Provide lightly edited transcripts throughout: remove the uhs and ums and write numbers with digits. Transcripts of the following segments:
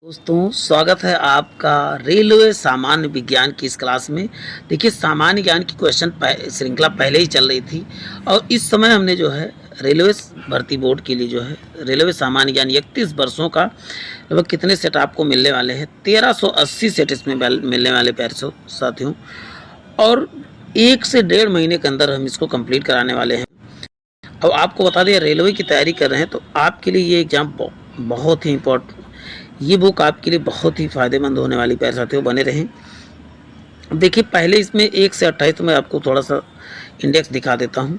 दोस्तों स्वागत है आपका रेलवे सामान्य विज्ञान की इस क्लास में। देखिए सामान्य ज्ञान की क्वेश्चन श्रृंखला पहले ही चल रही थी और इस समय हमने जो है रेलवे भर्ती बोर्ड के लिए जो है रेलवे सामान्य ज्ञान 31 वर्षों का लगभग कितने सेट आपको मिलने वाले हैं 1380 सेट इसमें मिलने वाले प्यारे साथियों। और 1 से 1.5 महीने के अंदर हम इसको कंप्लीट कराने वाले हैं। और आपको बता दें रेलवे की तैयारी कर रहे हैं तो आपके लिए ये एग्ज़ाम बहुत ही इम्पोर्टेंट, ये बुक आपके लिए बहुत ही फ़ायदेमंद होने वाली प्यारे साथियों, बने रहें। देखिए पहले इसमें 1 से 28 तो मैं आपको थोड़ा सा इंडेक्स दिखा देता हूँ।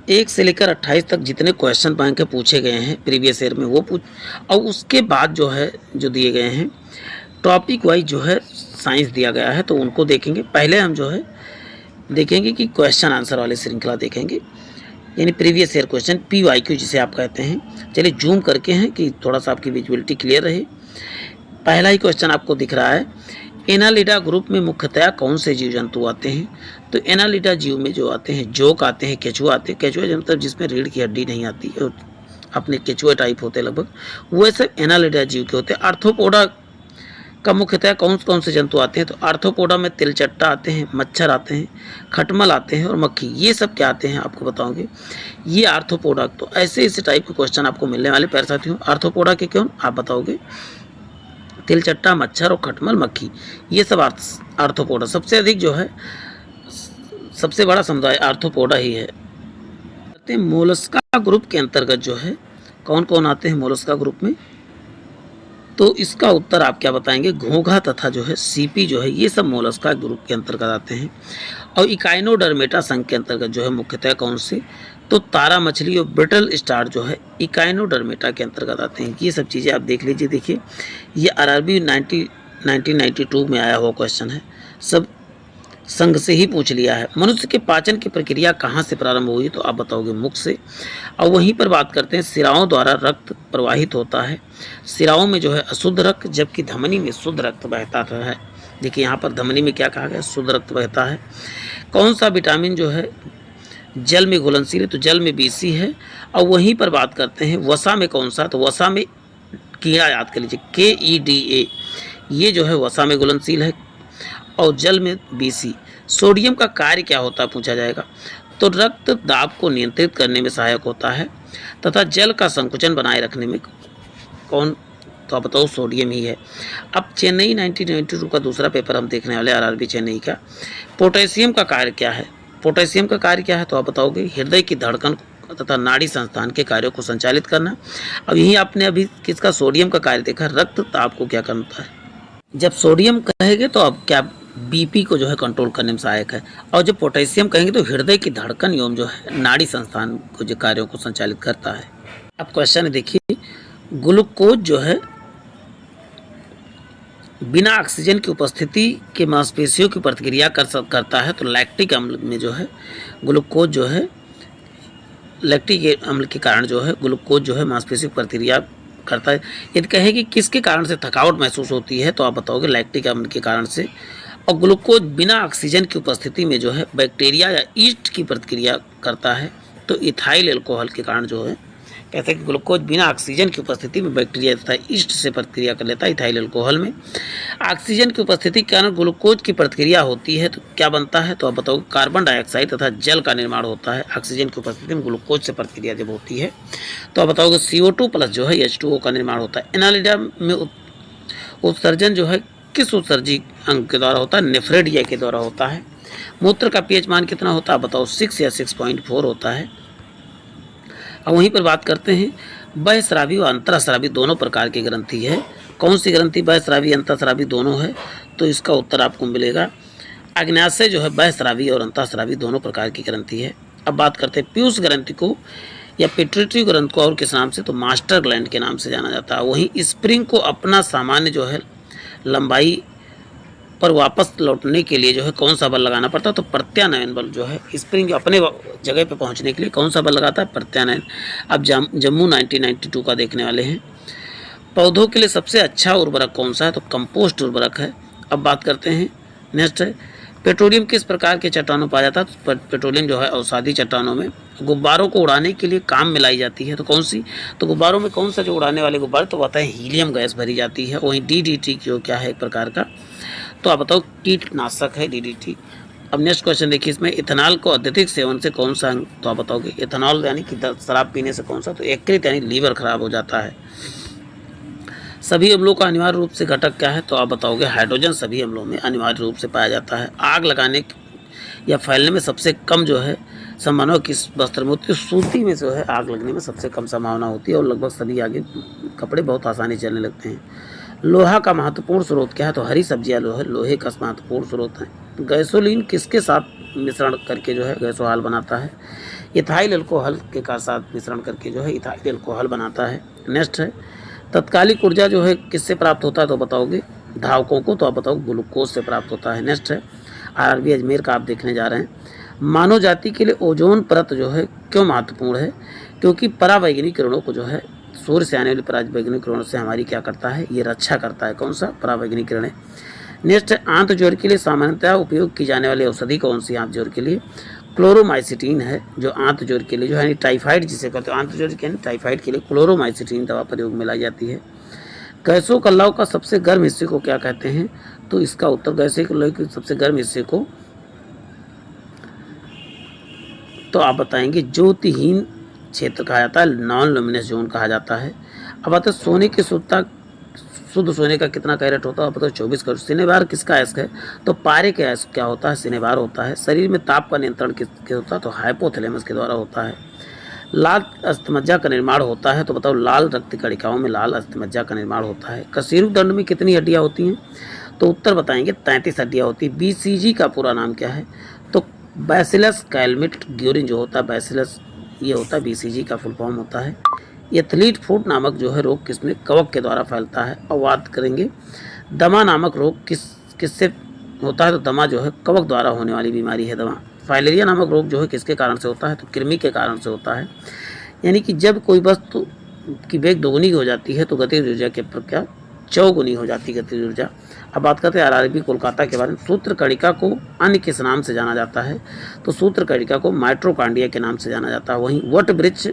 1 से लेकर 28 तक जितने क्वेश्चन बैंक के पूछे गए हैं प्रीवियस ईयर में वो पूछ, और उसके बाद जो है जो दिए गए हैं टॉपिक वाइज जो है साइंस दिया गया है तो उनको देखेंगे। पहले हम जो है देखेंगे कि क्वेश्चन आंसर वाली श्रृंखला देखेंगे, यानी प्रीवियस ईयर क्वेश्चन PYQ जिसे आप कहते हैं। चलिए जूम करके हैं कि थोड़ा सा आपकी विजुअलिटी क्लियर रहे। पहला ही क्वेश्चन आपको दिख रहा है, एनालिडा ग्रुप में मुख्यतया कौन से जीव जंतु आते हैं? तो एनालिडा जीव में जो आते हैं जोक आते हैं, केचुआ आते हैं। केचुआ मतलब जिसमें रीढ़ की हड्डी नहीं आती है, अपने केचुआ टाइप होते हैं लगभग, वो सब एनालिडा जीव के होते हैं। आर्थ्रोपोडा का मुख्यतः कौन कौन से जंतु आते हैं? तो आर्थ्रोपोडा में तिलचट्टा आते हैं, मच्छर आते हैं, खटमल आते हैं और मक्खी। ये सब क्या आते हैं आपको बताओगे, ये आर्थ्रोपोडा। तो ऐसे टाइप के क्वेश्चन आपको मिलने वाले प्यारे साथियों। आर्थ्रोपोडा के क्यों आप बताओगे? तिलचट्टा, मच्छर और खटमल, मक्खी, ये सब आर्थ्रोपोडा। सबसे अधिक जो है सबसे बड़ा समुदाय आर्थ्रोपोडा ही है। मोलस्का ग्रुप के अंतर्गत जो है कौन कौन आते हैं मोलस्का ग्रुप में? तो इसका उत्तर आप क्या बताएंगे? घोंघा तथा जो है सीपी जो है ये सब मोलस्का ग्रुप के अंतर्गत आते हैं। और इकाइनोडर्मेटा संघ के अंतर्गत जो है मुख्यतः कौन से? तो तारा मछली और ब्रिटल स्टार जो है इकाइनोडर्मेटा के अंतर्गत आते हैं। ये सब चीज़ें आप देख लीजिए। देखिए ये RRB 1992 में आया हुआ क्वेश्चन है, सब संघ से ही पूछ लिया है। मनुष्य के पाचन की प्रक्रिया कहाँ से प्रारंभ हुई? तो आप बताओगे मुख से। और वहीं पर बात करते हैं सिराओं द्वारा रक्त प्रवाहित होता है। सिराओं में जो है अशुद्ध रक्त, जबकि धमनी में शुद्ध रक्त बहता है। देखिए यहाँ पर धमनी में क्या कहा गया? शुद्ध रक्त बहता है। कौन सा विटामिन जो है जल में घुलनशील है? तो जल में BC है। और वहीं पर बात करते हैं वसा में कौन सा? तो वसा में कीड़ा याद कर लीजिए, KEDA, ये जो है वसा में घुलनशील है और जल में BC। सोडियम का कार्य क्या होता है पूछा जाएगा? तो रक्त दाब को नियंत्रित करने में सहायक होता है तथा जल का संकुचन बनाए रखने में कौन? तो आप बताओ सोडियम ही है। अब चेन्नई 1992 का दूसरा पेपर हम देखने वाले RRB चेन्नई का। पोटेशियम का कार्य क्या है? पोटेशियम का कार्य क्या है? तो आप बताओगे हृदय की धड़कन तथा नाड़ी संस्थान के कार्यों को संचालित करना। अब यही आपने अभी किसका सोडियम का कार्य देखा, रक्त दाब को क्या करता है। जब सोडियम कहेंगे तो अब क्या BP को जो है कंट्रोल करने में सहायक है, और जब पोटेशियम कहेंगे तो हृदय की धड़कन एवं जो है नाड़ी संस्थान को जो कार्यों को संचालित करता है। अब क्वेश्चन देखिए, ग्लूकोज जो है बिना ऑक्सीजन की उपस्थिति के मांसपेशियों की प्रतिक्रिया करता है। तो लैक्टिक अम्ल में जो है ग्लूकोज जो है लैक्टिक अम्ल के कारण जो है ग्लूकोज जो है मांसपेशियों की प्रतिक्रिया करता है। यदि कहें कि किसके कारण से थकावट महसूस होती है तो आप बताओगे लैक्टिक अम्ल के कारण से। और ग्लूकोज बिना ऑक्सीजन की उपस्थिति में जो है बैक्टीरिया या ईस्ट की प्रतिक्रिया करता है। तो इथाइल अल्कोहल के कारण जो है कहते हैं कि ग्लूकोज बिना ऑक्सीजन की उपस्थिति में बैक्टीरिया तथा ईस्ट से प्रतिक्रिया कर लेता है इथाइल अल्कोहल में। ऑक्सीजन की उपस्थिति के कारण ग्लूकोज की प्रतिक्रिया होती है तो क्या बनता है? तो आप बताओगे कार्बन डाइऑक्साइड तथा जल का निर्माण होता है। ऑक्सीजन की उपस्थिति में ग्लूकोज से प्रतिक्रिया जब होती है तो आप बताओगे CO2 प्लस जो है H2O का निर्माण होता है। एनालिडा में उत्सर्जन जो है किस उत्सर्जी अंग के द्वारा होता है? नेफ्रेडिया के द्वारा होता है। मूत्र का pH मान कितना होता है? बताओ 6 या 6.4 होता है। और वहीं पर बात करते हैं बहस्रावी और अंतःस्रावी दोनों प्रकार की ग्रंथि है। कौन सी ग्रंथि बहस्रावी अंतःस्रावी दोनों है? तो इसका उत्तर आपको मिलेगा अग्न्याशय जो है बहस्रावी और अंतःस्रावी दोनों प्रकार की ग्रंथि है। अब बात करते हैं पीयूष ग्रंथि को या पिट्यूटरी ग्रंथ को और किस नाम से? तो मास्टर ग्लैंड के नाम से जाना जाता है। वहीं स्प्रिंग को अपना सामान्य जो है लंबाई पर वापस लौटने के लिए जो है कौन सा बल लगाना पड़ता है? तो प्रत्यानयन बल जो है स्प्रिंग अपने जगह पे पहुंचने के लिए कौन सा बल लगाता है? प्रत्यानयन। अब जम्मू 1992 का देखने वाले हैं। पौधों के लिए सबसे अच्छा उर्वरक कौन सा है? तो कंपोस्ट उर्वरक है। अब बात करते हैं नेक्स्ट है पेट्रोलियम किस प्रकार के चट्टानों पाया जाता है? तो पेट्रोलियम जो है अवसादी चट्टानों में गुब्बारों को उड़ाने के लिए काम में लाई जाती है, तो कौन सी? तो गुब्बारों में कौन सा जो उड़ाने वाले गुब्बारे, तो बताएं हीलियम गैस भरी जाती है। वहीं डीडीटी जो क्या है एक प्रकार का, तो आप बताओ कीटनाशक है डीडीटी। अब नेक्स्ट क्वेश्चन देखिए, इसमें इथेनॉल को अत्यधिक सेवन से कौन सा, तो आप बताओगे इथेनॉल यानी कि शराब पीने से कौन सा, तो यकृत यानी लीवर खराब हो जाता है। सभी अम्लों का अनिवार्य रूप से घटक क्या है, तो आप बताओगे हाइड्रोजन सभी अम्लों में अनिवार्य रूप से पाया जाता है। आग लगाने या फैलने में सबसे कम जो है संभावना किस वस्त्र में होती है, सूती में जो है आग लगने में सबसे कम संभावना होती है और लगभग सभी आगे कपड़े बहुत आसानी चलने लगते हैं। लोहा का महत्वपूर्ण स्रोत क्या है, तो हरी सब्जियां लोहे का महत्वपूर्ण स्रोत है। गैसोलीन किसके साथ मिश्रण करके जो है गैसोहाल बनाता है, इथाइल अल्कोहल के साथ मिश्रण करके जो है इथाइल अल्कोहल बनाता है। नेक्स्ट है तत्कालिक ऊर्जा जो है किससे प्राप्त होता है, तो बताओगे धावकों को, तो आप बताओ ग्लूकोज से प्राप्त होता है। नेक्स्ट है आरआरबी अजमेर का आप देखने जा रहे हैं, मानव जाति के लिए ओजोन परत जो है क्यों महत्वपूर्ण है, क्योंकि परावैंगनिक किरणों को जो है सूर्य से आने वाली परावैंगनिक किरणों से हमारी क्या करता है, ये रक्षा करता है। कौन सा? परावैंगनिक किरणें। नेक्स्ट है आंत जोड़ के लिए सामान्यतः उपयोग की जाने वाली औषधि कौन सी आंत जोड़ के लिए, क्लोरोमाइसिटीन है जो आंत जोड़ के लिए जो है टाइफाइड जिसे कहते हैं, आंत जोड़ के टाइफाइड के लिए क्लोरोमाइसिटीन दवा प्रयोग में लाई जाती है। गैसों कल्लाव का सबसे गर्म हिस्से को क्या कहते हैं, तो इसका उत्तर गैसों कल्लाव के सबसे गर्म हिस्से को तो आप बताएंगे ज्योतिहीन क्षेत्र कहा जाता है, नॉन लुमिनस जोन कहा जाता है। अब आता है सोने की शुद्ध सोने का कितना कैरेट होता है, आप बताओ 24 कैरेट। सिनेबार किसका अयस्क है, तो पारे का अयस्क क्या होता है, सिनेबार होता है। शरीर में ताप का नियंत्रण किसके होता है, तो हाइपोथैलेमस के द्वारा होता है। लाल अस्थमज्जा का निर्माण होता है, तो बताओ लाल रक्त कणिकाओं में लाल अस्थमज्जा का निर्माण होता है। कशेरुक दंड में कितनी हड्डियां होती हैं, तो उत्तर बताएंगे 33 हड्डियां होती है। बीसीजी का पूरा नाम क्या है, तो बैसिलस कैलमिट ग्यूरिन जो होता है, बैसिलस ये होता है बीसीजी का फुल फॉर्म होता है। एथलीट फुट नामक जो है रोग किसमें, कवक के द्वारा फैलता है। और बात करेंगे दमा नामक रोग किससे होता है, तो दमा जो है कवक द्वारा होने वाली बीमारी है दमा। फाइलेरिया नामक रोग जो है किसके कारण से होता है, तो कृमि के कारण से होता है। यानी कि जब कोई वस्तु की वेग दोगुनी हो जाती है तो गतिज ऊर्जा के क्या चौगुनी हो जाती है गतिज ऊर्जा। अब बात करते हैं आरआरबी कोलकाता के बारे में। सूत्र कणिका को अन्य किस नाम से जाना जाता है, तो सूत्र कणिका को माइट्रोकांडिया के नाम से जाना जाता है। वहीं वट वृक्ष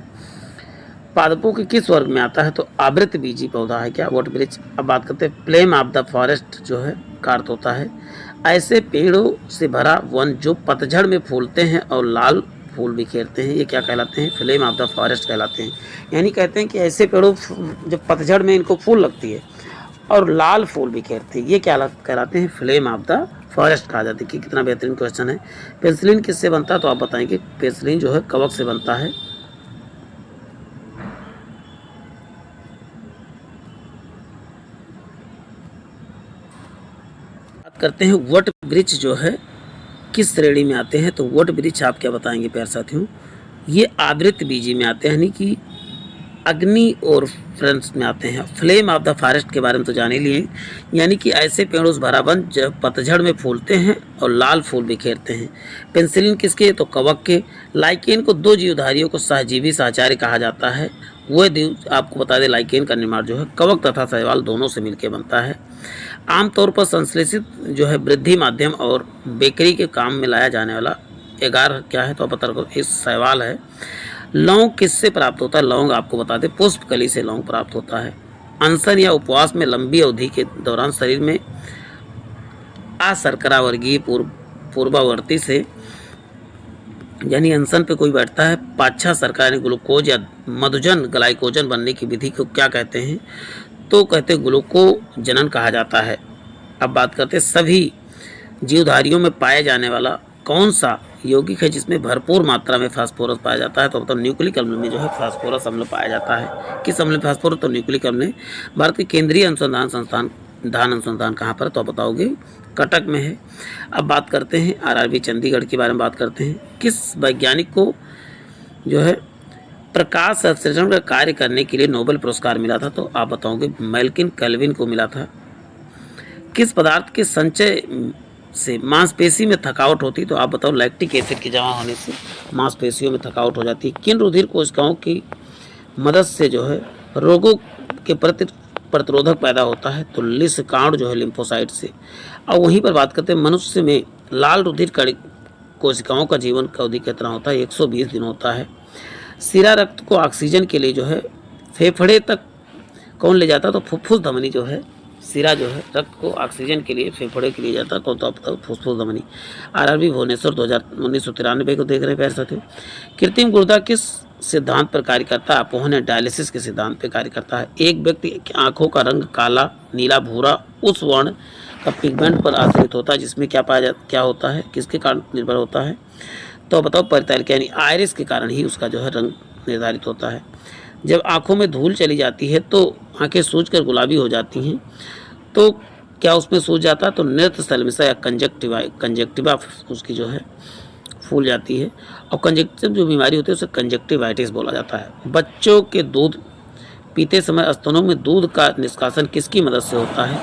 पादपों के किस वर्ग में आता है, तो आवृत बीजी पौधा है क्या वट वृक्ष। अब बात करते हैं फ्लेम ऑफ द फॉरेस्ट जो है का अर्थ होता है ऐसे पेड़ों से भरा वन जो पतझड़ में फूलते हैं और लाल फूल बिखेरते हैं, ये क्या कहलाते हैं, फ्लेम ऑफ द फॉरेस्ट कहलाते हैं। यानी कहते हैं कि ऐसे पेड़ों जब पतझड़ में इनको फूल लगती है और लाल फूल बिखेरते हैं, ये क्या कहलाते हैं, फ्लेम ऑफ द फॉरेस्ट कहा जाता है। कि कितना बेहतरीन क्वेश्चन है। पेंसिलिन किससे बनता है, तो आप बताएंगे पेंसिलिन जो है कवक से बनता है। बात करते हैं वट वृक्ष जो है किस श्रेणी में आते हैं, तो वट वृक्ष आप क्या बताएंगे प्यार साथियों, ये आवृत बीजी में आते हैं, यानी कि अग्नि और फ्रेंड्स में आते हैं। फ्लेम ऑफ द फॉरेस्ट के बारे में तो जान ही लिए, यानी कि ऐसे पेड़ों से भरा वन जब पतझड़ में फूलते हैं और लाल फूल बिखेरते हैं। पेंसिलिन किसके, तो कवक के। लाइकेन को दो जीवधारियों को सहजीवी सहचार्य कहा जाता है। वह आपको बता दें लाइकेन का निर्माण जो है कवक तथा शैवाल दोनों से मिलकर बनता है। आमतौर पर संश्लेषित जो है वृद्धि माध्यम और बेकरी के काम में लाया जाने वाला एगार क्या है, तो आप बता रहे इस शैवाल है। लौंग किससे प्राप्त होता है, लौंग आपको बता दें पुष्पकली से लौंग प्राप्त होता है। अनशन या उपवास में लंबी अवधि के दौरान शरीर में अशर्करा वर्गीय पूर्वावर्ती से यानी अनशन पे कोई बैठता है, पाच्छा शर्करा यानी ग्लूकोज या मधुजन ग्लाइकोजन बनने की विधि को क्या कहते हैं, तो कहते हैं ग्लूकोजनन कहा जाता है। अब बात करते हैं सभी जीवधारियों में पाए जाने वाला कौन सा यौगिक है जिसमें भरपूर मात्रा में फास्फोरस पाया जाता है, तो मतलब न्यूक्लिक अम्ल में जो है फास्फोरस अम्ल पाया जाता है। किस अम्ल में फास्फोरस, तो न्यूक्लिक अम्ल। भारत के केंद्रीय अनुसंधान संस्थान धान अनुसंधान कहाँ पर, तो आप बताओगे कटक में है। अब बात करते हैं आरआरबी चंडीगढ़ के बारे में बात करते हैं। किस वैज्ञानिक को जो है प्रकाश संश्लेषण का कार्य करने के लिए नोबेल पुरस्कार मिला था, तो आप बताओगे मेल्किन केल्विन को मिला था। किस पदार्थ के संचय से मांसपेशी में थकावट होती, तो आप बताओ लैक्टिक एसिड के जमा होने से मांसपेशियों में थकावट हो जाती है। किन रुधिर कोशिकाओं की मदद से जो है रोगों के प्रति प्रतिरोधक पैदा होता है, तो लिस्कार्ड जो है लिम्फोसाइट से। और वहीं पर बात करते हैं मनुष्य में लाल रुधिर कोशिकाओं का जीवन का अवधि कितना होता है, 120 दिन होता है। सिरा रक्त को ऑक्सीजन के लिए जो है फेफड़े तक कौन ले जाता है? तो फुफ्फुस धमनी जो है, सिरा जो है रक्त को ऑक्सीजन के लिए फेफड़े के लिए जाता है, कौन? तो आपका फुफ्फुस धमनी। आरआरबी भुवनेश्वर 1993 को देख रहे हैं प्यारे साथियों। कृत्रिम गुर्दा किस सिद्धांत पर कार्य करता है? अपोहन या डायलिसिस के सिद्धांत पर कार्य करता है। एक व्यक्ति की आंखों का रंग काला, नीला, भूरा उस वर्ण का पिगमेंट पर आश्रित होता है जिसमें क्या होता है, किसके कारण निर्भर होता है? तो बताओ परितालिका यानी आयरिस के कारण ही उसका जो है रंग निर्धारित होता है। जब आंखों में धूल चली जाती है तो आंखें सूजकर गुलाबी हो जाती हैं, तो क्या उसमें सूज जाता है? तो नेत्र सलमिशा या कंजक्टिवा उसकी जो है फूल जाती है, और कंजक्टिव जो बीमारी होती है उसे कंजक्टिवाइटिस बोला जाता है। बच्चों के दूध पीते समय स्तनों में दूध का निष्कासन किसकी मदद से होता है?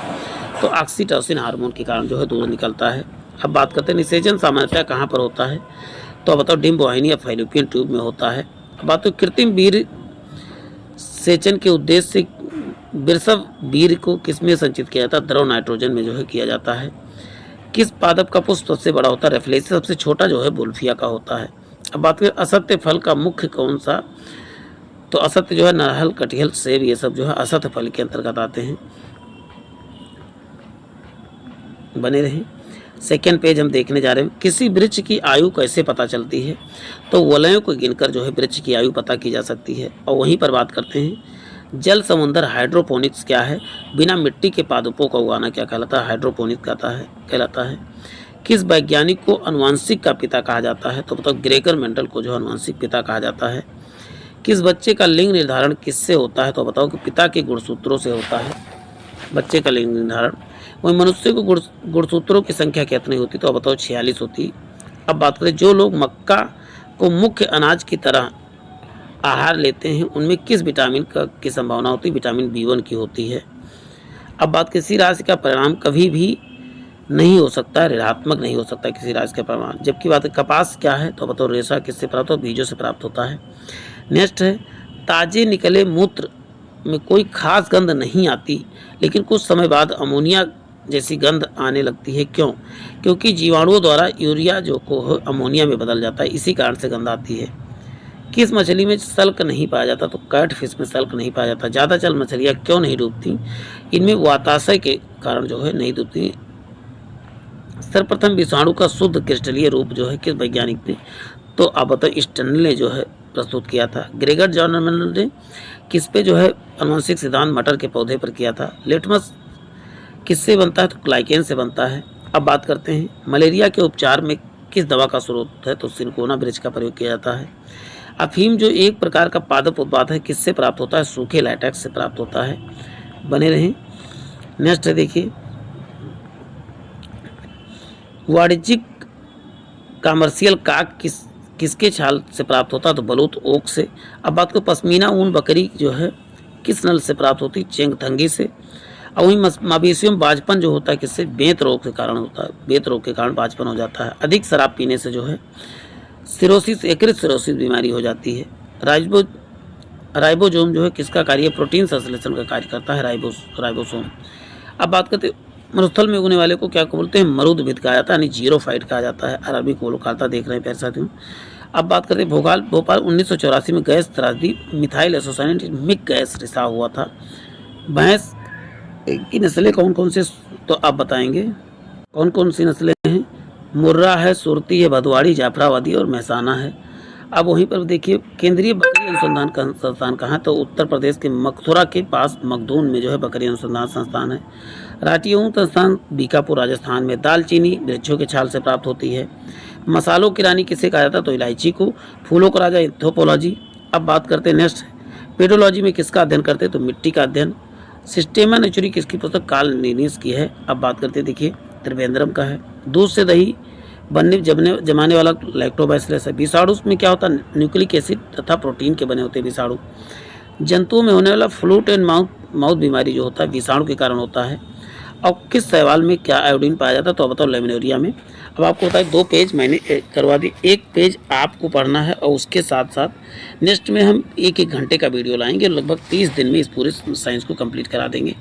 तो ऑक्सीटोसिन हार्मोन के कारण जो है दूध निकलता है। अब बात करते हैं निषेचन सामान्यतः कहाँ पर होता है? तो बताओ डिम्ब वाहिनी या फैलोपियन ट्यूब में होता है। अब बात तो कृत्रिम वीर्य सेचन के उद्देश्य से वृषभ वीर्य को किसमें संचित किया जाता है? द्रव नाइट्रोजन में जो है किया जाता है। किस पादप का पुष्प सबसे बड़ा होता है? रेफ्लेक्स। सबसे छोटा जो है बुल्फिया का होता है। अब बात करें असत्य फल का मुख्य कौन सा? तो असत्य जो है नारियल, कटहल, सेब, ये सब जो है असत्य फल के अंतर्गत आते हैं। बने रहें। सेकेंड पेज हम देखने जा रहे हैं। किसी वृक्ष की आयु कैसे पता चलती है? तो वलयों को गिनकर जो है वृक्ष की आयु पता की जा सकती है। और वहीं पर बात करते हैं जल समुद्र हाइड्रोपोनिक्स क्या है? बिना मिट्टी के पादपों का उगाना क्या कहलाता है? हाइड्रोपोनिक्स कहलाता है। किस वैज्ञानिक को अनुवांशिक का पिता कहा जाता है? तो बताओ ग्रेगर मेंडल को जो अनुवांशिक पिता कहा जाता है। किस बच्चे का लिंग निर्धारण किससे होता है? तो बताओ कि पिता के गुणसूत्रों से होता है बच्चे का लिंग निर्धारण। वही मनुष्य को गुणसूत्रों की संख्या कितनी होती? तो बताओ 46 होती। अब बात करें जो लोग मक्का को मुख्य अनाज की तरह आहार लेते हैं उनमें किस विटामिन की संभावना होती है? विटामिन B1 की होती है। अब बात किसी राशि का परिणाम कभी भी नहीं हो सकता है, ऋणात्मक नहीं हो सकता किसी राशि का परिणाम। जबकि बात है कपास क्या है? तो बताओ रेशा किससे प्राप्त होता है? बीजों से प्राप्त होता है। नेक्स्ट है ताजे निकले मूत्र में कोई खास गंध नहीं आती लेकिन कुछ समय बाद अमोनिया जैसी गंध आने लगती है, क्यों? क्योंकि जीवाणुओं द्वारा यूरिया जो को अमोनिया में बदल जाता है, इसी कारण से गंध आती है। किस मछली में सल्क नहीं पाया जाता? तो कैट फिश में सल्क नहीं पाया जाता। ज़्यादा जल मछलियाँ क्यों नहीं डूबती? इनमें वाताशय के कारण जो है नहीं डूबती। सर्वप्रथम विषाणु का शुद्ध क्रिस्टलीय रूप जो है किस वैज्ञानिक ने? तो आप बताओ स्टेनल ने जो है प्रस्तुत किया था। ग्रेगर जॉर्नल ने किस पे जो है अनुवांशिक सिद्धांत मटर के पौधे पर किया था। लिटमस किससे बनता है? तो ग्लाइकेन से बनता है। अब बात करते हैं मलेरिया के उपचार में किस दवा का स्रोत है? तो सिनकोना वृक्ष का प्रयोग किया जाता है। अफीम जो एक प्रकार का पादप उत्पाद है किससे प्राप्त होता है? सूखे लैटेक्स से प्राप्त होता है। बने रहें। नेक्स्ट है देखिए वाणिज्यिक कमर्शियल काक किसके छाल से प्राप्त होता है? तो बलूत ओक से। अब बात को पश्मीना ऊन बकरी जो है किस नल से प्राप्त होती? चेंगथंगी से। और वहीं मवेशियों में बाजपन जो होता है किससे? बेत रोग के कारण होता है। बेत रोग के कारण बाजपन हो जाता है। अधिक शराब पीने से जो है सिरोसिस एकरित सिरोसिस बीमारी हो जाती है। राइबोसोम जो है किसका कार्य? प्रोटीन संश्लेषण का कार्य करता है राइबोसोम। अब बात करते मरुस्थल में उगने वाले को क्या बोलते हैं? मरुदभिद कहा जाता है यानी जीरोफाइट कहा जाता है। अरबी कोलोकाता देख रहे हैं प्यारे साथियों। अब बात करते हैं भोपाल 1984 में गैस त्रासदी मिथाइल एसोसाइनेट मिक गैस रिसाव हुआ था। भैंस की नस्लें कौन कौन से? तो आप बताएंगे कौन कौन सी नस्लें हैं? मुर्रा है, सुरती है, भदवाड़ी, जाफराबादी और महसाना है। अब वहीं पर देखिए केंद्रीय बकरी अनुसंधान संस्थान कहाँ है? तो उत्तर प्रदेश के मथुरा के पास मखदून में जो है बकरी अनुसंधान संस्थान है। राष्ट्रीय ऊँट संस्थान बीकापुर राजस्थान में। दालचीनी वृक्षों के छाल से प्राप्त होती है। मसालों की रानी किसे कहा जाता है? तो इलायची को। फूलों का राजा एंथ्रोपोलॉजी। अब बात करते हैं नेक्स्ट पेडोलॉजी में किसका अध्ययन करते हैं? तो मिट्टी का अध्ययन। सिस्टेमा नेचुरी किसकी पुस्तक? कार्ल लिनियस की है। अब बात करते हैं देखिए त्रिवेंद्रम का है। दूध से दही बनने जमाने वाला लैक्टोबैसिलस है। विषाणु में क्या होता है? न्यूक्लिक एसिड तथा प्रोटीन के बने होते हैं विषाणु। जंतुओं में होने वाला फ्लूट एंड माउथ बीमारी जो होता है विषाणु के कारण होता है। और किस शैवाल में क्या आयोडीन पाया जाता है? तो बताओ लेमिनोरिया में। अब आपको होता है 2 पेज मैंने करवा दी, 1 पेज आपको पढ़ना है और उसके साथ साथ नेक्स्ट में हम 1-1 घंटे का वीडियो लाएंगे। लगभग 30 दिन में इस पूरे साइंस को कंप्लीट करा देंगे।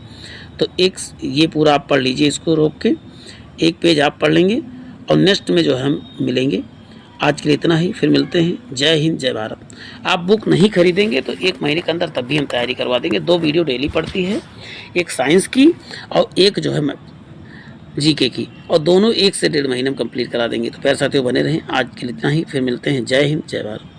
तो एक ये पूरा आप पढ़ लीजिए, इसको रोक के 1 पेज आप पढ़ लेंगे और नेक्स्ट में जो है हम मिलेंगे आज के लिए इतना ही, फिर मिलते हैं। जय हिंद, जय भारत। आप बुक नहीं खरीदेंगे तो 1 महीने के अंदर तब भी हम तैयारी करवा देंगे। 2 वीडियो डेली पड़ती है, एक साइंस की और एक जो है जीके की, और दोनों 1 से 1.5 महीने में कंप्लीट करा देंगे। तो प्यारे साथियों बने रहें। आज के लिए इतना ही, फिर मिलते हैं। जय हिंद, जय भारत।